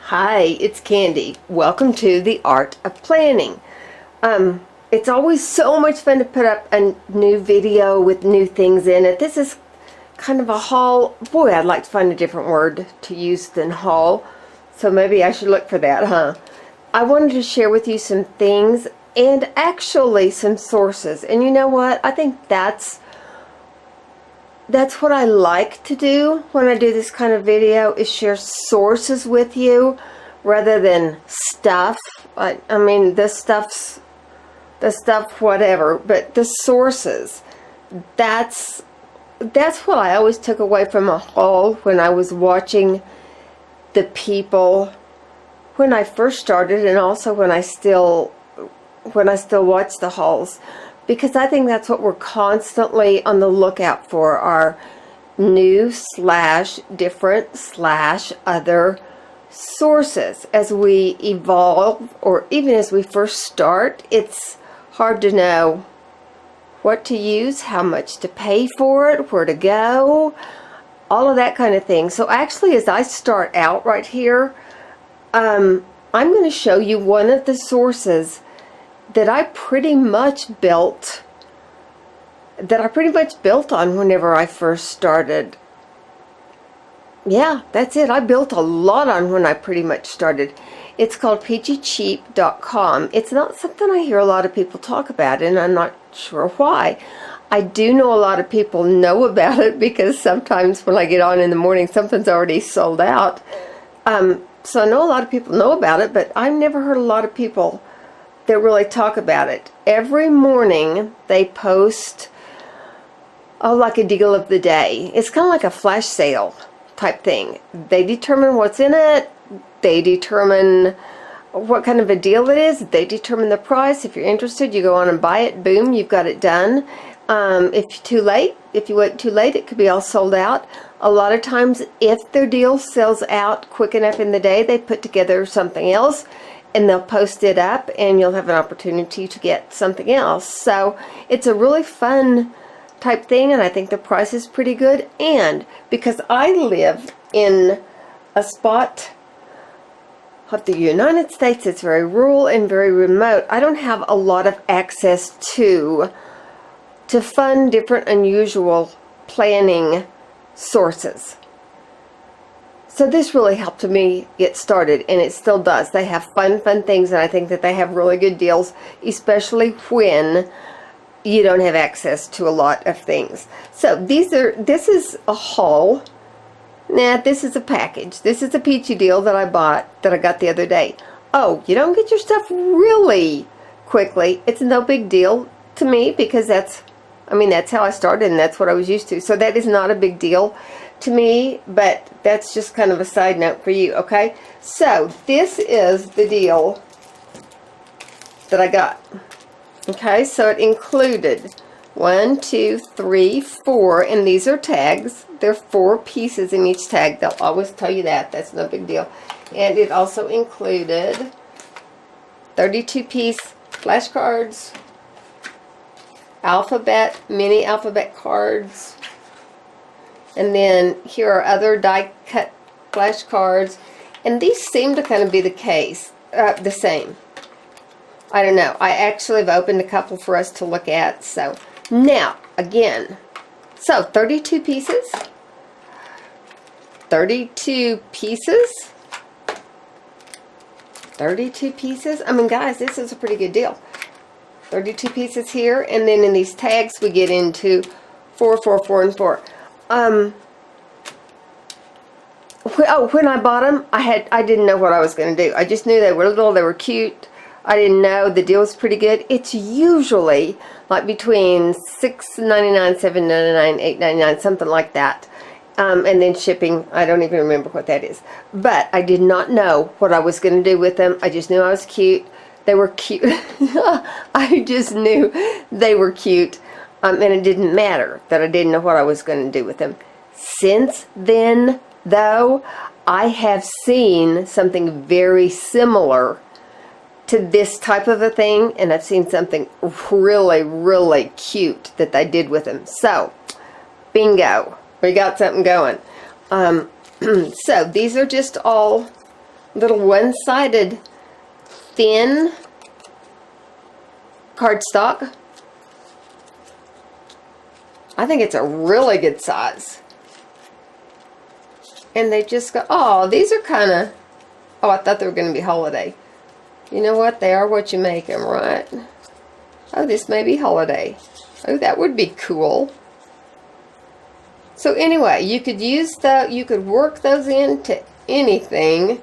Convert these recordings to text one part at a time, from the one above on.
Hi, it's Candy. Welcome to the Art of Planning. It's always so much fun to put up a new video with new things in it. This is kind of a haul. Boy, I'd like to find a different word to use than haul. So maybe I should look for that, huh? I wanted to share with you some things and actually some sources. And you know what? I think that's what I like to do when I do this kind of video, is share sources with you rather than stuff. I mean, the stuff whatever, but the sources, that's what I always took away from a haul when I was watching the people when I first started, and also when I still watch the hauls. Because I think that's what we're constantly on the lookout for, are new / different / other sources. As we evolve, or even as we first start, it's hard to know what to use, how much to pay for it, where to go, all of that kind of thing. So actually, as I start out right here, I'm going to show you one of the sources that I pretty much built on whenever I first started. Yeah, that's it. I built a lot on when I pretty much started. It's called peachycheap.com. It's not something I hear a lot of people talk about, and I'm not sure why. I do know a lot of people know about it, because sometimes when I get on in the morning, something's already sold out. So I know a lot of people know about it, but I've never heard a lot of people that really talk about it. Every morning they post like a deal of the day. It's kind of like a flash sale type thing. They determine what's in it. They determine what kind of a deal it is. They determine the price. If you're interested, you go on and buy it. Boom, you've got it done. If you wait too late, it could be all sold out. A lot of times, if their deal sells out quick enough in the day, they put together something else and they'll post it up, and you'll have an opportunity to get something else. So it's a really fun type thing, and I think the price is pretty good. And because I live in a spot of the United States that's very rural and very remote, I don't have a lot of access to fun, different, unusual planning sources. So this really helped me get started, and it still does. They have fun things, and I think that they have really good deals, especially when you don't have access to a lot of things. So this is a haul. This is a package. This is a peachy deal that I got the other day. Oh, you don't get your stuff really quickly. It's no big deal to me, because that's how I started, and that's what I was used to. So that is not a big deal to me, but that's just kind of a side note for you, okay? So this is the deal that I got. Okay, so it included 1, 2, 3, 4, and these are tags. There are 4 pieces in each tag. They'll always tell you that. That's no big deal. And it also included 32-piece flashcards, mini alphabet cards, and then here are other die-cut flashcards, and these seem to kind of be the same. I don't know. I actually have opened a couple for us to look at. So now, again, so 32 pieces. 32 pieces. 32 pieces. I mean, guys, this is a pretty good deal. 32 pieces here, and then in these tags we get into 4, 4, 4, and 4. When I bought them, I didn't know what I was going to do. I just knew they were little, they were cute. I didn't know the deal was pretty good. It's usually like between $6.99, $7.99, $8.99, something like that. And then shipping, I don't even remember what that is. But I did not know what I was going to do with them. I just knew I was cute. They were cute. I just knew they were cute. And it didn't matter that I didn't know what I was going to do with them. Since then, though, I have seen something very similar to this type of a thing, and I've seen something really, really cute that they did with them. So, bingo. We got something going. So, these are just all little one-sided thin cardstock. I think it's a really good size. And they just go, oh, these are kind of, oh, I thought they were going to be holiday. You know what? They are what you make them, right? Oh, this may be holiday. Oh, that would be cool. So anyway, you could use that, you could work those into anything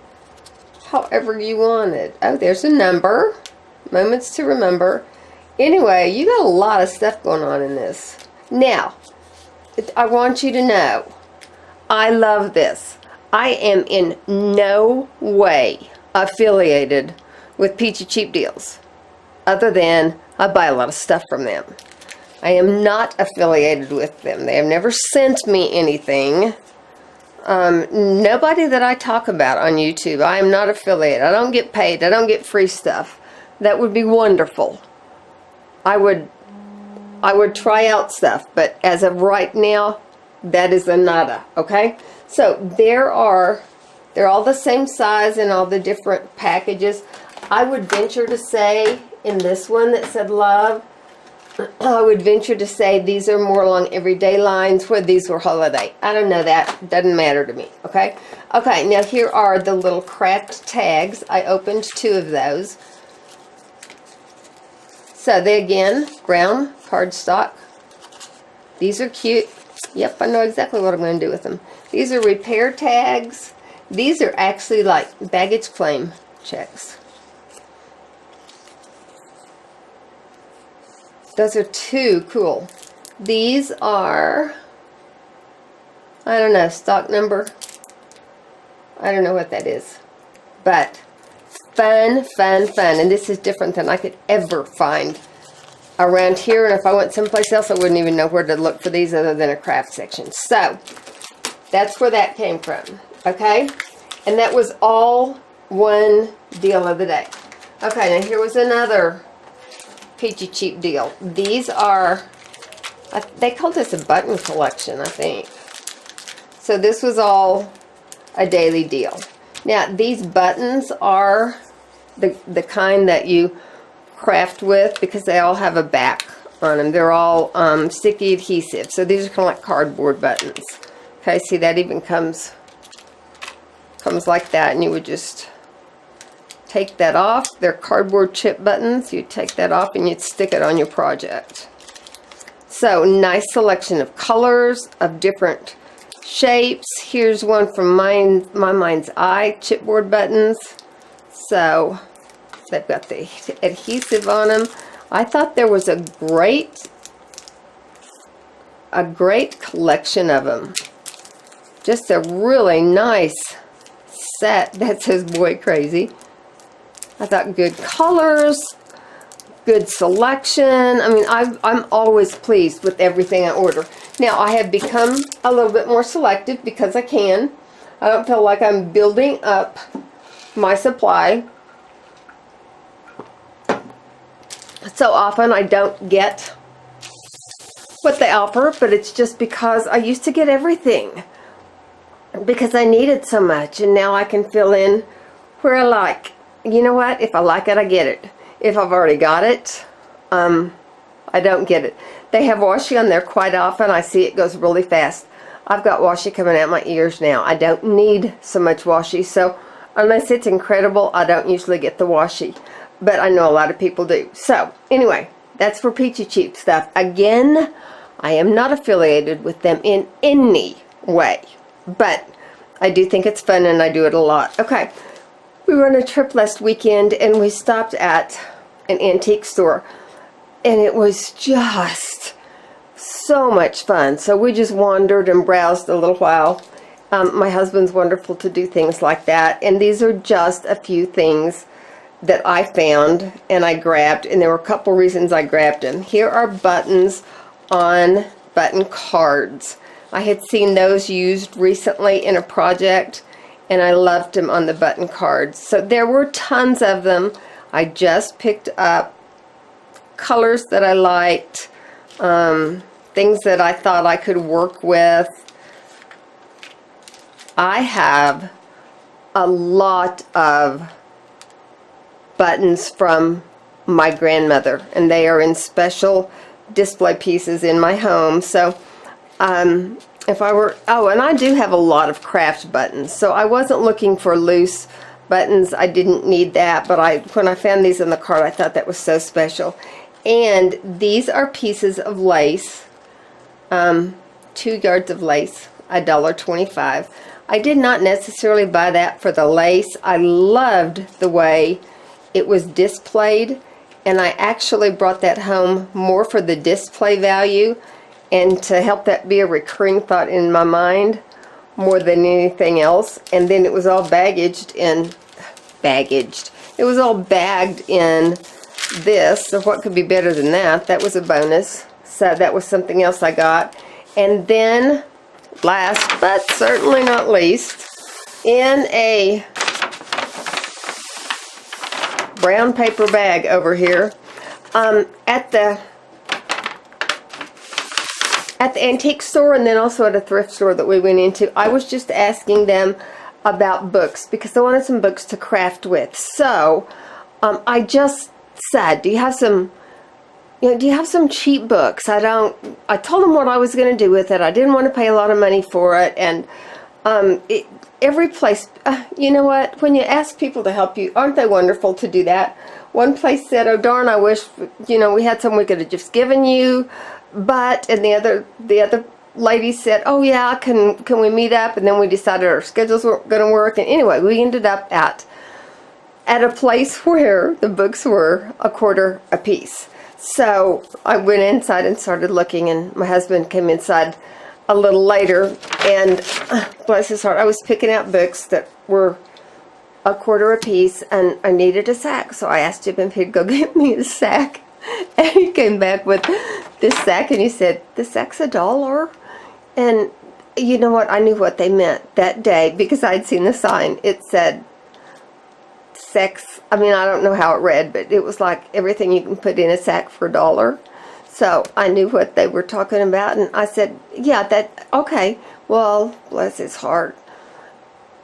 however you wanted. Oh, there's a number. Moments to remember. Anyway, you got a lot of stuff going on in this. Now, I want you to know, I love this. I am in no way affiliated with Peachy Cheap Deals, other than I buy a lot of stuff from them. I am not affiliated with them. They have never sent me anything. Nobody that I talk about on YouTube, I am not affiliated. I don't get paid. I don't get free stuff. That would be wonderful. I would try out stuff, but as of right now, that is a nada, okay? So they're all the same size in all the different packages. I would venture to say in this one that said love, I would venture to say these are more along everyday lines, where these were holiday. I don't know that. Doesn't matter to me, okay? Okay, now here are the little craft tags. I opened 2 of those. So they, again, brown cardstock. These are cute. Yep, I know exactly what I'm going to do with them. These are repair tags. These are actually like baggage claim checks. Those are too cool. These are, I don't know, stock number. I don't know what that is. But fun, fun, fun. And this is different than I could ever find around here. And if I went someplace else, I wouldn't even know where to look for these other than a craft section. So that's where that came from. Okay? And that was all one deal of the day. Okay, now here was another Peachy Cheap deal. These are, they called this a button collection, I think. So this was all a daily deal. Now these buttons are the kind that you craft with, because they all have a back on them. They're all sticky adhesive. So these are kind of like cardboard buttons. Okay, see, that even comes like that, and you would just take that off. They're cardboard chip buttons. You'd take that off and you'd stick it on your project. So nice selection of colors, of different shapes. Here's one from my mind's eye chipboard buttons. So they've got the adhesive on them. I thought there was a great collection of them. Just a really nice set that says Boy Crazy. I thought good colors, good selection. I mean, I'm always pleased with everything I order. Now, I have become a little bit more selective because I can. I don't feel like I'm building up my supply. So often I don't get what they offer, but it's just because I used to get everything because I needed so much, and now I can fill in where I like. You know what? If I like it, I get it. If I've already got it, I don't get it. They have washi on there quite often. I see it goes really fast. I've got washi coming out my ears now. I don't need so much washi, so unless it's incredible, I don't usually get the washi. But I know a lot of people do. So, anyway, that's for Peachy Cheap stuff. Again, I am not affiliated with them in any way. But I do think it's fun, and I do it a lot. Okay. We were on a trip last weekend, and we stopped at an antique store, and it was just so much fun. So we just wandered and browsed a little while. My husband's wonderful to do things like that, and these are just a few things that I found and I grabbed, and there were a couple reasons I grabbed them. Here are buttons on button cards. I had seen those used recently in a project, and I loved them on the button cards. So there were tons of them. I just picked up colors that I liked, things that I thought I could work with. I have a lot of buttons from my grandmother, and they are in special display pieces in my home. So if I were, oh, and I do have a lot of craft buttons, so I wasn't looking for loose buttons. I didn't need that, but when I found these in the cart, I thought that was so special. And these are pieces of lace, 2 yards of lace, $1.25. I did not necessarily buy that for the lace. I loved the way it was displayed, and I actually brought that home more for the display value and to help that be a recurring thought in my mind more than anything else. And then it was all it was all bagged in this, so what could be better than that? That was a bonus. So that was something else I got. And then last but certainly not least, in a brown paper bag over here, at the antique store, and then also at a thrift store that we went into, I was just asking them about books because I wanted some books to craft with. So I just said, do you have some cheap books? I told them what I was going to do with it. I didn't want to pay a lot of money for it. And every place, you know what, when you ask people to help you, aren't they wonderful to do that? One place said, oh darn, I wish, we had some we could have just given you. But, and the other lady said, oh yeah, can we meet up? And then we decided our schedules weren't going to work. And anyway, we ended up at a place where the books were $0.25 a piece. So I went inside and started looking, and my husband came inside a little later, and bless his heart, I was picking out books that were $0.25 a piece, and I needed a sack. So I asked him if he'd go get me a sack. And he came back with this sack, and he said, the sack's $1. And you know what? I knew what they meant that day because I'd seen the sign. It said sex. I mean, I don't know how it read, but it was like everything you can put in a sack for $1. So I knew what they were talking about, and I said, yeah, okay. Well, bless his heart.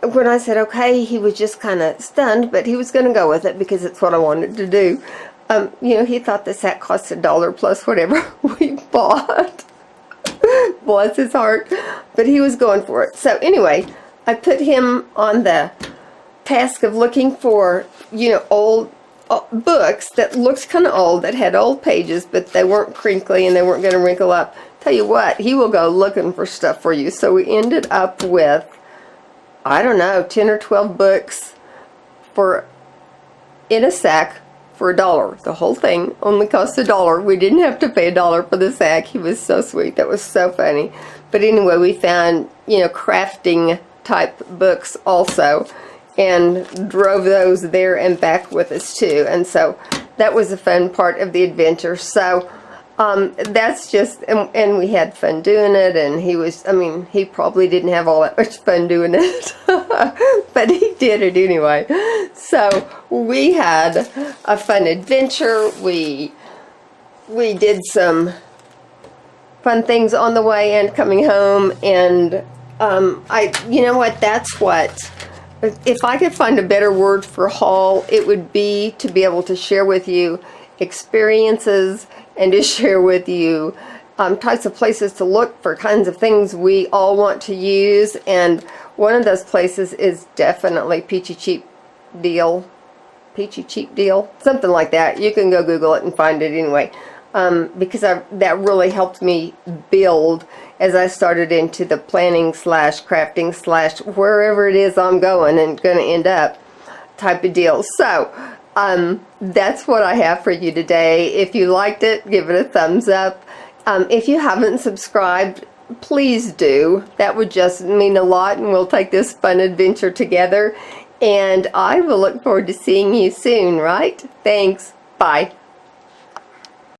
When I said okay, he was just kind of stunned, but he was going to go with it because it's what I wanted to do. He thought the sack cost $1 plus whatever we bought. Bless his heart. But he was going for it. So anyway, I put him on the task of looking for, old books that looked kind of old, that had old pages, but they weren't crinkly and they weren't going to wrinkle up. Tell you what, he will go looking for stuff for you. So we ended up with, I don't know, 10 or 12 books in a sack for $1. The whole thing only cost $1. We didn't have to pay $1 for the sack. He was so sweet. That was so funny. But anyway, we found, crafting type books also, and drove those there and back with us too. And so that was a fun part of the adventure. So that's just, and we had fun doing it, and he probably didn't have all that much fun doing it, but he did it anyway. So we had a fun adventure. We did some fun things on the way and coming home, and that's what, if I could find a better word for haul, it would be to be able to share with you experiences and to share with you types of places to look for kinds of things we all want to use. And one of those places is definitely Peachy Cheap Deal, something like that. You can go Google it and find it anyway, because that really helped me build as I started into the planning / crafting / wherever it is I'm going and going to end up type of deal. So that's what I have for you today. If you liked it, give it a thumbs up. If you haven't subscribed, please do. That would just mean a lot, and we'll take this fun adventure together. And I will look forward to seeing you soon, right? Thanks. Bye.